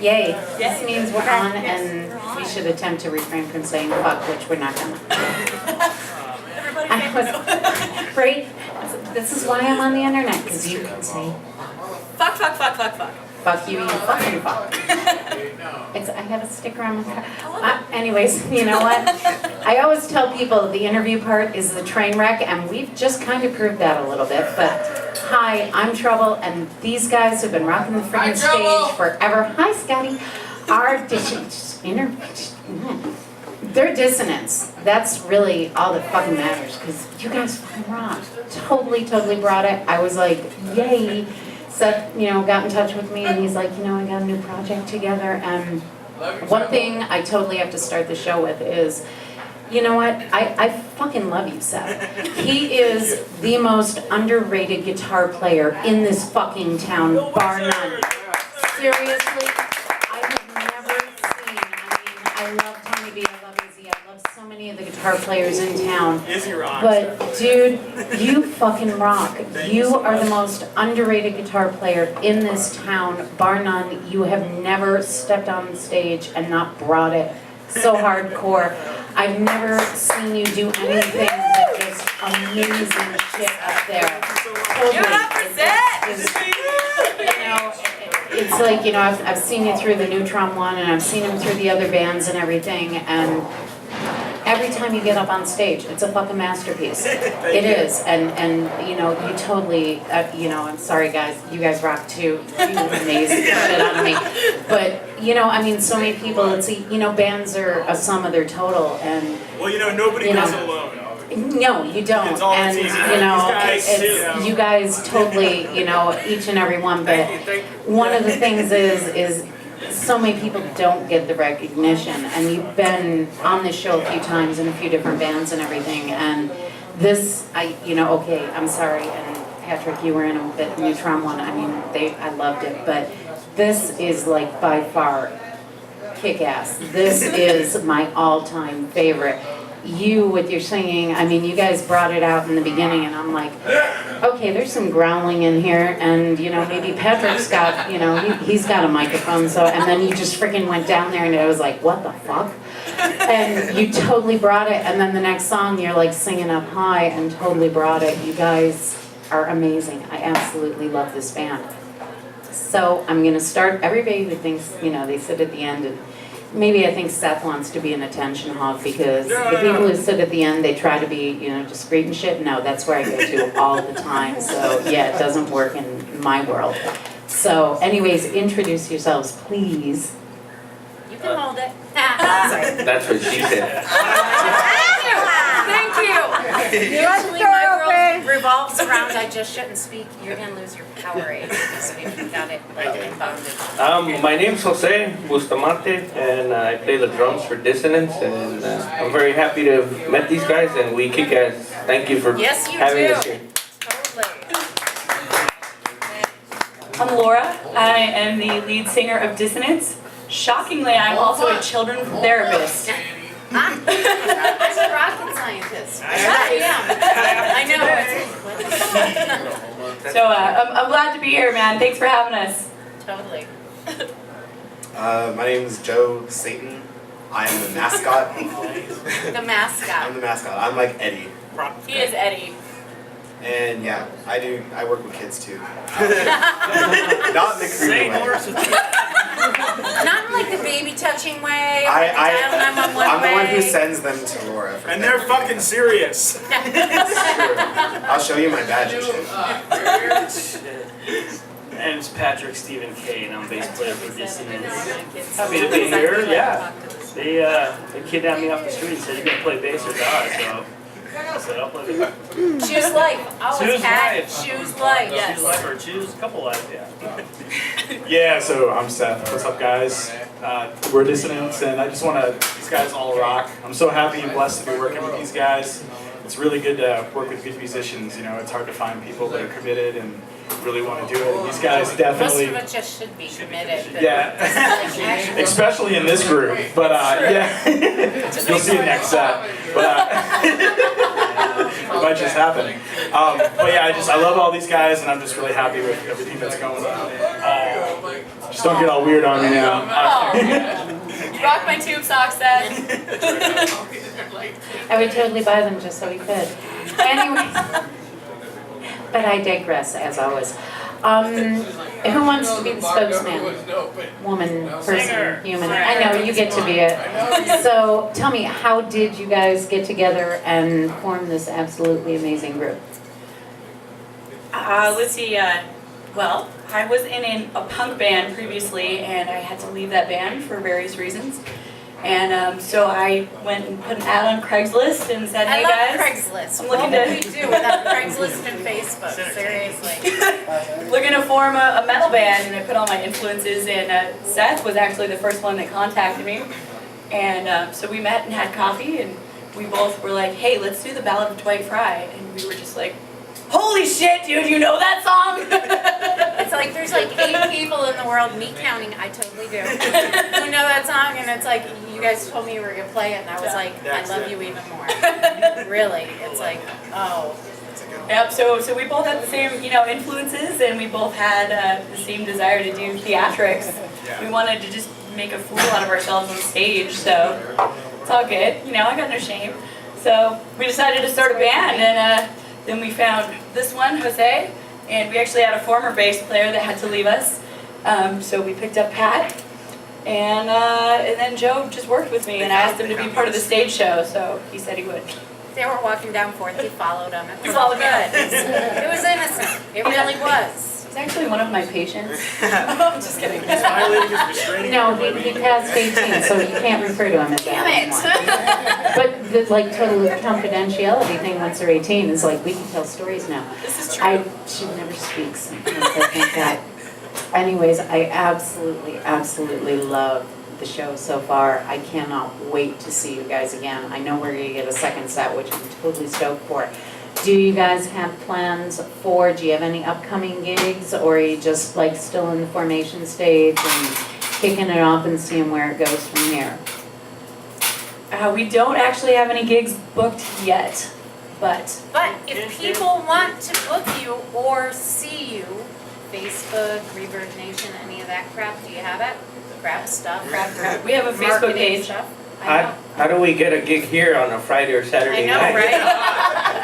Yay. This means we're on, and we should attempt to refrain from saying fuck, which we're not gonna. I was, right? This is why I'm on the internet, because you can say fuck, fuck, fuck, fuck, fuck. Fuck you, you fucking fuck. I have a sticker on my car. Anyways, you know what? I always tell people the interview part is the train wreck, and we've just kind of proved that a little bit. But hi, I'm Trouble, and these guys have been rocking the freaking stage forever. Hi, Scotty. Our they're Dissonance. That's really all that fucking matters, because you guys fucking rock. Totally brought it. I was like, yay. Seth, got in touch with me, and he's like, I got a new project together, and one thing I totally have to start the show with is, you know what, I fucking love you, Seth. He is the most underrated guitar player in this fucking town, bar none. Seriously, I have never seen, I love Tony B, I love Izzy, I love so many of the guitar players in town. Izzy rocks. But dude, you fucking rock. You are the most underrated guitar player in this town, bar none. You have never stepped on the stage and not brought it so hardcore. I've never seen you do anything but just amazing shit up there. It's like, I've seen you through the Neutron one, and I've seen him through the other bands and everything, and every time you get up on stage, it's a fucking masterpiece. It is, and you totally, I'm sorry guys, you guys rock too. You amazing shit out of me. But, so many people, it's, bands are a sum of their total, and... Well, nobody does it alone. No, you don't. It's all and, you guys totally, each and every one, but one of the things is so many people don't get the recognition, and you've been on this show a few times in a few different bands and everything, and this, okay, I'm sorry, and Patrick, you were in a bit Neutron one, I loved it, but this is like by far kick-ass. This is my all-time favorite. You with your singing, you guys brought it out in the beginning, and I'm like, okay, there's some growling in here, and maybe Patrick's got, he's got a microphone, so, and then you just freaking went down there, and it was like, what the fuck? And you totally brought it, and then the next song, you're like singing up high, and totally brought it. You guys are amazing. I absolutely love this band. So I'm gonna start, everybody who thinks, they sit at the end, and maybe I think Seth wants to be an attention hog, because the people who sit at the end, they try to be, discreet and shit. No, that's where I go to all the time. So yeah, it doesn't work in my world. So anyways, introduce yourselves, please. You can hold it. That's what she said. Thank you. Usually my world revolves around I just shouldn't speak. You're going to lose your Powerade. So we've got it bounded. My name's Jose Bustamante, and I play the drums for Dissonance, and I'm very happy to have met these guys, and we kick ass. Thank you for having us here. Totally. I'm Laura. I am the lead singer of Dissonance. Shockingly, I'm also a children's therapist. I'm a rocket scientist. I know. So I'm glad to be here, man. Thanks for having us. Totally. My name is Joe Satan. I am the mascot. The mascot. I'm the mascot. I'm like Eddie. He is Eddie. And yeah, I work with kids too. Not in the creepy way. Not in like the baby touching way. I'm the one who sends them to Laura. And they're fucking serious. I'll show you my badge and shit. And it's Patrick Stephen K, and I'm bass player for Dissonance. Happy to be here. Yeah, they kidnapped me off the street and said you're gonna play bass or die. So I said I'll play bass. Choose life. Always Choose Pat. life. Choose life. Yes. Choose life or choose a couple lives. Yeah. Yeah, so I'm Seth. What's up, guys? We're Dissonance, and I just want to, these guys all rock. I'm so happy and blessed to be working with these guys. It's really good to work with good musicians. It's hard to find people that are committed and really want to do it. And these guys definitely... Most of us just should be committed. But yeah, especially in this group. But yeah, you'll see it next set. But it might just happen. But yeah, I love all these guys, and I'm just really happy with everything that's going on. Just don't get all weird on me. Rock my tube socks then. I would totally buy them just so we could. Anyways, but I digress as always. Who wants to be the spokesman? Woman, person, human. I know you get to be it. So tell me, how did you guys get together and form this absolutely amazing group? Let's see. Well, I was in a punk band previously, and I had to leave that band for various reasons. And so I went and put an ad on Craigslist and said, hey guys, I love Craigslist. I'm looking What would we do without Craigslist and Facebook? Seriously. looking to form a metal band, and I put all my influences, and Seth was actually the first one that contacted me. And so we met and had coffee, and we both were like, hey, let's do the Ballad of Dwight Fry. And we were just like, holy shit, dude, you know that song? It's like there's like 8 people in the world, me counting, I totally do, who know that song, and it's like, you guys told me you were going to play it, and I was like, I love you even more. Really, it's like, oh. Yep, so we both had the same, influences, and we both had the same desire to do theatrics. We wanted to just make a fool out of ourselves on stage, so it's all good, I got no shame. So we decided to start a band, and then we found this one, Jose, and we actually had a former bass player that had to leave us. So we picked up Pat, and then Joe just worked with me, and I asked him to be part of the stage show, so he said he would. They were walking down 4th, he followed them. He followed me. It was innocent. It really was. He's actually one of my patients. I'm just kidding. He's violating his restraining No, order. he passed 18, so you can't refer to him as that anymore. But the total confidentiality thing once they're 18 is like, we can tell stories now. This is true. She never speaks. I think that. Anyways, I absolutely love the show so far. I cannot wait to see you guys again. I know we're going to get a second set, which I'm totally stoked for. Do you guys have plans do you have any upcoming gigs, or are you just still in the formation stage and kicking it off and seeing where it goes from here? We don't actually have any gigs booked yet, but if people want to book you or see you, Facebook, Reverb Nation, any of that crap, do you have it? Crap stuff? crap. We have a Facebook Marketing page. stuff? I know. How do we get a gig here on a Friday or I Saturday know, night? right?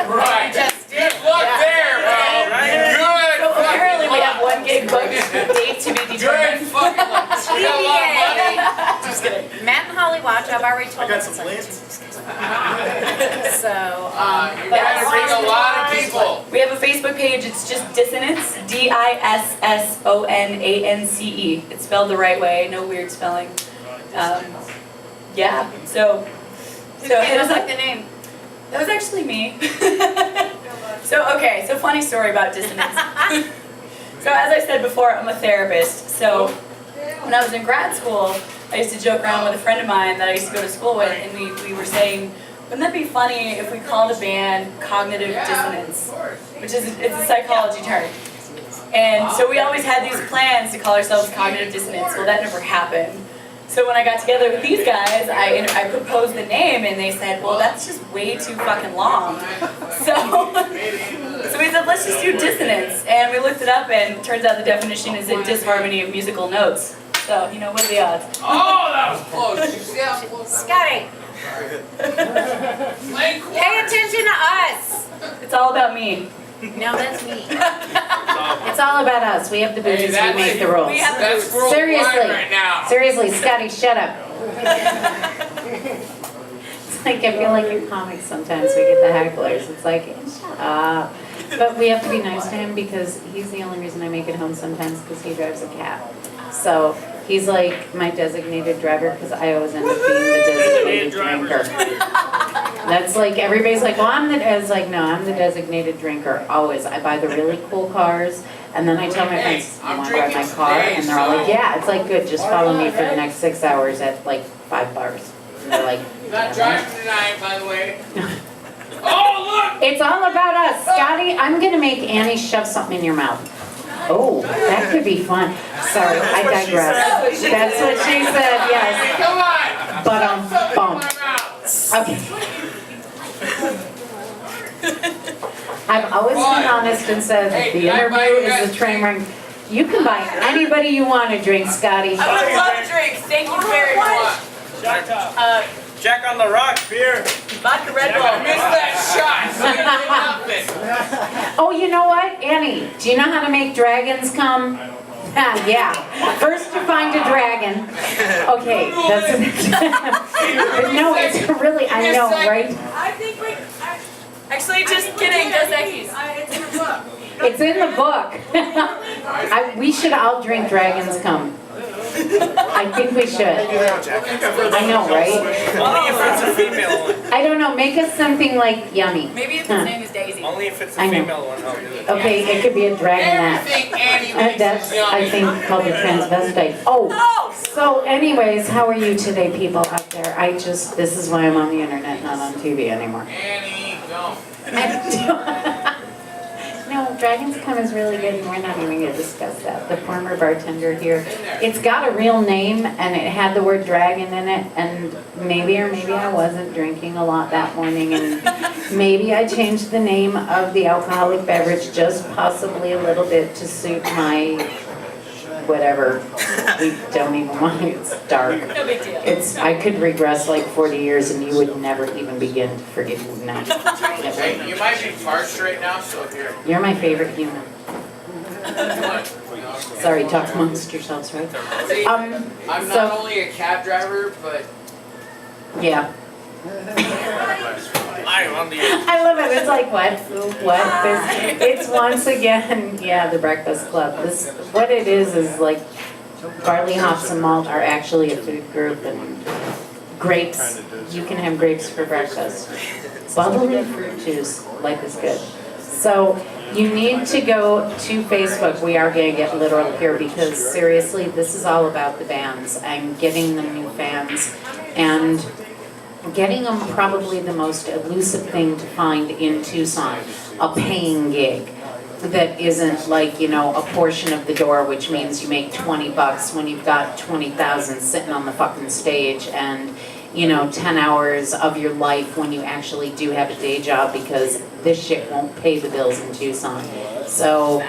Right. Just did. Look there, bro. Good. So apparently we have one gig booked, date to be Good determined. fucking luck. We got a lot of money. Just kidding. Matt and Holly watch, I've already told I got them. some plans. So, You're gonna bring a lot of people. We have a Facebook page, it's just Dissonance, Dissonance. It's spelled the right way, no weird spelling. Yeah, so hit us up. the name. That was actually me. So funny story about Dissonance. So as I said before, I'm a therapist. So when I was in grad school, I used to joke around with a friend of mine that I used to go to school with, and we were saying, wouldn't that be funny if we called a band cognitive dissonance, which is it's a psychology term. And so we always had these plans to call ourselves cognitive dissonance. Well, that never happened. So when I got together with these guys, I proposed the name, and they said, well, that's just way too fucking long. So we said, let's just do dissonance. And we looked it up, and it turns out the definition is a disharmony of musical notes. So, what are the odds? Oh, that was close. Did you see how close? Scotty, Playing pay quarters. attention to us. It's all about me. No, that's me. It's all about us. We have the booties, we make the rules. We have the That's worldwide Seriously. right now. Seriously, Scotty, shut up. It's like, I feel like in comics sometimes we get the hecklers. It's like, shut up. But we have to be nice to him because he's the only reason I make it home sometimes because he drives a cab. So he's like my designated driver because I always end up being the designated drinker. That's like, everybody's like, well, I'm the designated drinker, always. I buy the really cool cars, and then I tell my friends, you want to drive my car? And they're all like, yeah, it's like, good, just follow me for the next 6 hours at like 5 bars. And they're like, Not driving tonight, by the way. Oh, look! it's all about us. Scotty, I'm gonna make Annie shove something in your mouth. Oh, that could be fun. Sorry, I digress. That's what she said, yes. Come on! But Something in bump. my mouth. Okay. I've always been honest and said the interview is a train wreck. You can buy anybody you want a drink, Scotty. I would love a drink. Thank you very much. Jack on the Rock, beer. Vodka Red Bull. Missed that shot, so you did nothing. Oh, you know what, Annie? Do you know how to make dragons come? Yeah. First you find a dragon. Okay, that's but no, it's really, I know, right? I think we. Actually, just kidding. Dos Equis. It's in the book. It's in the book. We should all drink dragons come. I think we should. I know, right? Only if it's a female one. I don't know, make us something like yummy. Maybe if his name is Daisy. Only if it's a I know. female one, I'll do it. Okay, it could be a dragonette. Everything Annie makes That's, is yummy. I think, called a transvestite. Oh, so anyways, how are you today, people out there? This is why I'm on the internet, not on TV anymore. Annie, don't. No, Dragon's Come is really good, and we're not even going to discuss that. The former bartender here, it's got a real name, and it had the word dragon in it, and maybe or maybe I wasn't drinking a lot that morning, and maybe I changed the name of the alcoholic beverage just possibly a little bit to suit my whatever. We don't even want it. It's dark. No big deal. I could regress like 40 years, and you would never even begin to forgive me. No. Hey, you might be parched right now, so here. You're my favorite human. Sorry, talk amongst yourselves, right? See, I'm not so- only a cab driver, but Yeah. I'm on the I love it. It's like, what? It's once again, yeah, the Breakfast Club. What it is like barley, hops, and malt are actually a food group, and grapes, you can have grapes for breakfast. Bubbly fruit juice, life is good. So you need to go to Facebook. We are going to get literal here because seriously, this is all about the bands and getting them new fans and getting them probably the most elusive thing to find in Tucson, a paying gig that isn't like, a portion of the door, which means you make $20 when you've got 20,000 sitting on the fucking stage and 10 hours of your life when you actually do have a day job because this shit won't pay the bills in Tucson. So,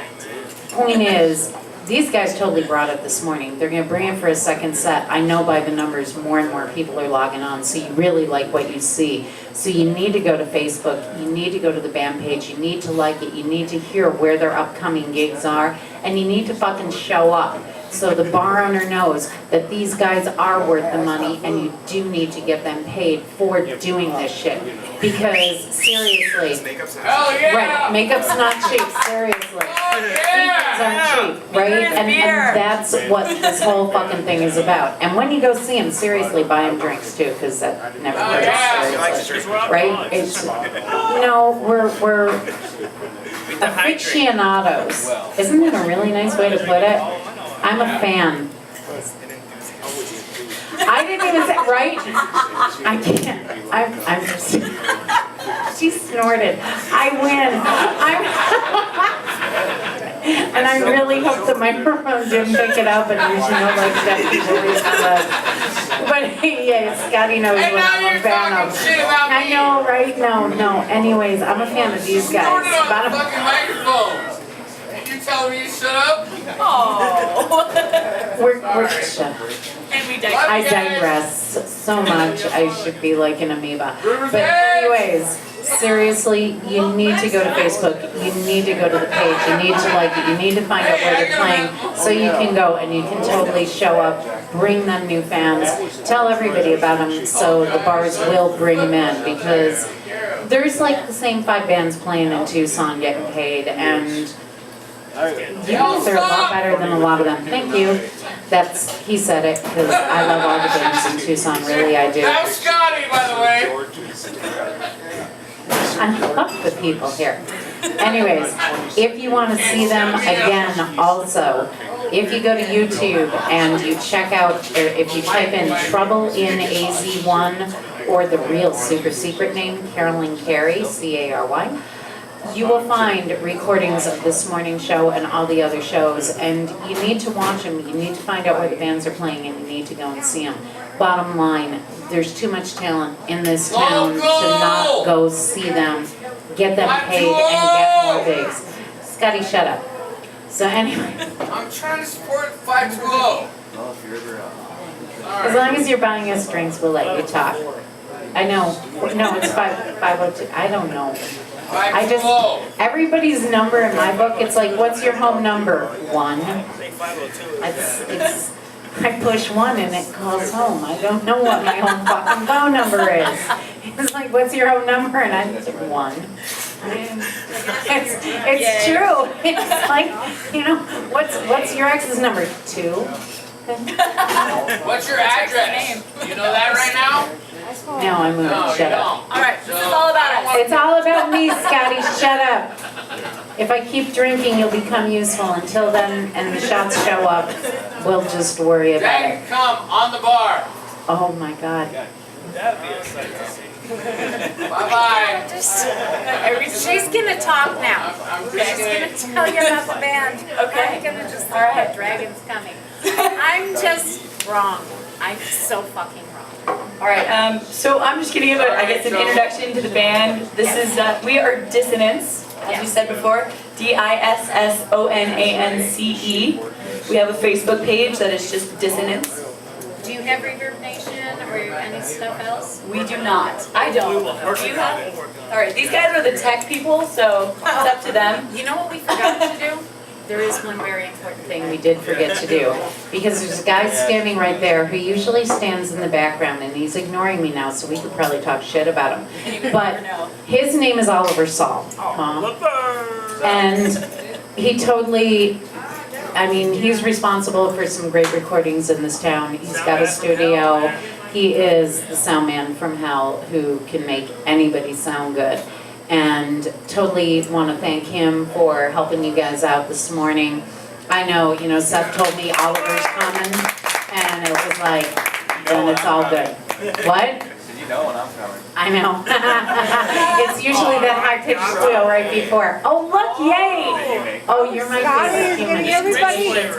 point is, these guys totally brought it this morning. They're gonna bring it for a second set. I know by the numbers more and more people are logging on, so you really like what you see. So you need to go to Facebook, you need to go to the band page, you need to like it, you need to hear where their upcoming gigs are, and you need to fucking show up. So the bar owner knows that these guys are worth the money and you do need to get them paid for doing this shit. Because seriously, hell yeah! right, makeup's not cheap, seriously. Things aren't cheap, right? And that's what this whole fucking thing is about. And when you go see them, seriously, buy them drinks too, because that never hurts, seriously. Right? We're aficionados. Isn't that a really nice way to put it? I'm a fan. I didn't even say, right? I can't. I'm just, she snorted. I win. And I really hope the microphone didn't pick it up and there's no like Stephanie voice. But yeah, Scotty knows And what now I'm you're a fan talking of. shit about I me. know, right? No. Anyways, I'm a fan of these guys. Snorted on the Bottom- fucking microphone. And you telling me to shut up? Oh. We're shut up. And we I digress. digress so much. I should be like an amoeba. River's But Edge. anyways, seriously, you need to go to Facebook. You need to go to the page. You need to like it. You need to find out where they're playing so you can go and you can totally show up, bring them new fans, tell everybody about them so the bars will bring them in because there's like the same 5 bands playing in Tucson getting paid and you guys are a lot better than a lot of them. Thank you. He said it, because I love all the bands in Tucson, really I do. That's Scotty, by the way. I love the people here. Anyways, if you want to see them again also, if you go to YouTube and you check out, or if you type in Trouble in AZ1 or the real super secret name, Carolyn Carey, C-A-R-Y, you will find recordings of this morning show and all the other shows, and you need to watch them. You need to find out where the bands are playing, and you need to go and see them. Bottom line, there's too much talent in this town to not go see them, get them paid, and get more gigs. Scotty, shut up. So anyway, I'm trying to support 520. Well, if you're ever, as long as you're buying us drinks, we'll let you talk. I know, no, it's 502, I don't know. I just, 520. everybody's number in my book, it's like, what's your home number? 1. It's, I push 1 and it calls home. I don't know what my home fucking phone number is. It's like, what's your home number? And I said 1. It's true. It's like, you know, what's your ex's number? 2. What's your address? You know that right now? No, I'm moving. No, you Shut up. don't. Alright, this is all about us. It's all about me, Scotty. Shut up. If I keep drinking, you'll become useful. Until then, and the shots show up, we'll just worry about Dragon, it. come on the bar. Oh my God. That'd be a sight to see. Bye-bye. She's gonna talk now. I'm She's gonna tell you about the band. Okay. I'm gonna just tell you that Dragon's coming. I'm just wrong. I'm so fucking wrong. Alright, so I'm just gonna give I guess an introduction to the band. This is, we are Dissonance, as we said before, Dissonance. We have a Facebook page that is just Dissonance. Do you have Reverb Nation or any stuff else? We do not. I don't. Do you have? Alright, these guys are the tech people, so it's up to them. You know what we forgot to do? There is one very important thing we did forget to do, because there's a guy standing right there who usually stands in the background, and he's ignoring me now, so we could probably talk shit about him. But his name is Oliver Saul. And he totally, I mean, he's responsible for some great recordings in this town. He's got a studio. He is the sound man from hell who can make anybody sound good. And totally want to thank him for helping you guys out this morning. I know, you know, Seth told me Oliver's coming, and it was like, then it's all good. What? you know when I'm coming. I know. It's usually that high-pitched squeal right before. Oh, look, yay! Oh, you're my favorite human. It's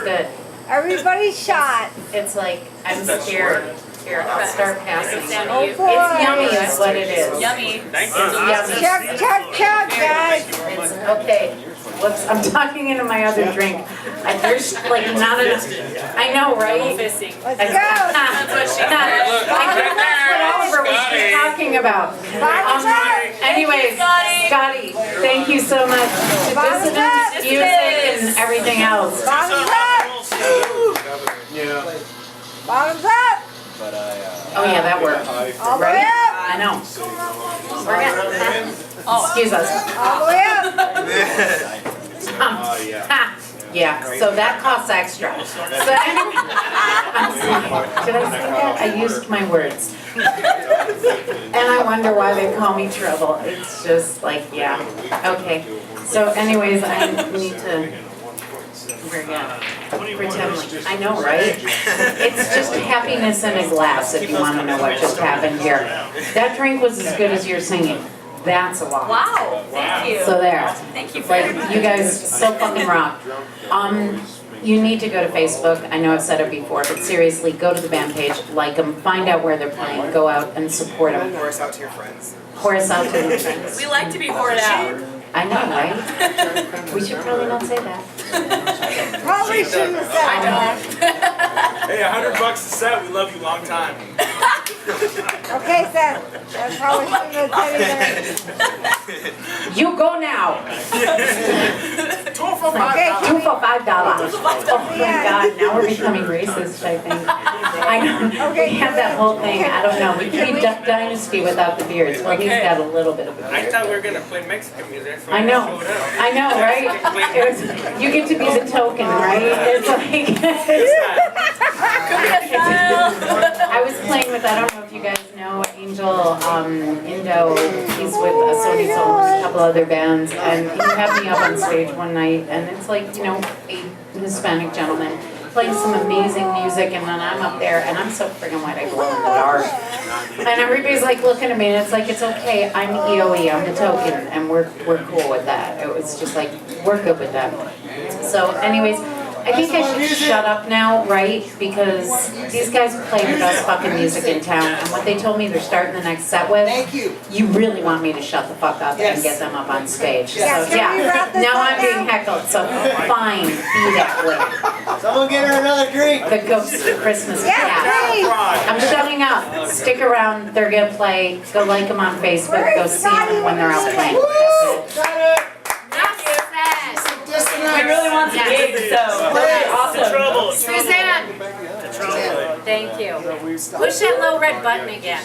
good. Everybody's shot. It's like, I'm scared. Here, I'll start passing. It's Oh, boy. yummy is what it is. Yummy. It's yummy. Chug, guys. It's, okay, whoops, I'm talking into my other drink. There's like not enough, I know, right? Let's go. That's what she said. I think that's what Oliver was just talking about. Anyways, Scotty, thank you so much to Dissonance, music, and everything else. Bottoms up. Bottoms up. But Oh yeah, that worked. All the way Right? up. I know. We're gonna, excuse us. All the way up. Yeah, so that costs extra. So anyway, I'm sorry. Did I say that? I used my words. And I wonder why they call me trouble. It's just like, yeah. Okay. So anyways, I need to pretend like, I know, right? It's just happiness in a glass if you want to know what just happened here. That drink was as good as your singing. That's a lot. Wow, thank you. So there. Thank you for Like, you guys so fucking rock. You need to go to Facebook. I know I've said it before, but seriously, go to the band page, like them, find out where they're playing, go out and support them. Chorus out to your friends. Chorus out to their friends. We like to be poured out. I know, right? We should probably not say that. Probably shouldn't have said that. Hey, $100 a set. We love you long time. Okay, Seth. That probably shouldn't have said it. You go now. $2 for $5. Okay. 2 for $5. Oh my God, now we're becoming racist, I think. I know, we have that whole thing, I don't know, we could be Duck Dynasty without the beards. Well, he's got a little bit of a I beard. thought we were gonna play Mexican music. So I know, right? It was, you get to be the token, right? It's like, I was playing with, I don't know if you guys know, Angel Indo, he's with Sony Soul, and a couple other bands, and he had me up on stage one night, and it's like, you know, a Hispanic gentleman playing some amazing music, and then I'm up there, and I'm so friggin' white, I glow in the dark. And everybody's like looking at me, and it's like, it's okay, I'm EOE, I'm the token, and we're cool with that. It was just like, we're good with that. So anyways, I think I should shut up now, right? Because these guys play the best fucking music in town, and what they told me they're starting the next set with, you really want me to shut the fuck up and get them up on stage. So, Yeah, can we wrap this now up I'm being now? heckled, so fine, be that way. Someone get her another drink. The Ghost of Christmas Yeah, Cat. please. I'm shutting up. Stick around, they're gonna play. Go like them on Facebook, go see them when they're out playing. That's it. We really want the gig, so awesome. Trouble. Suzanne, Trouble. thank you. Push that little red button again.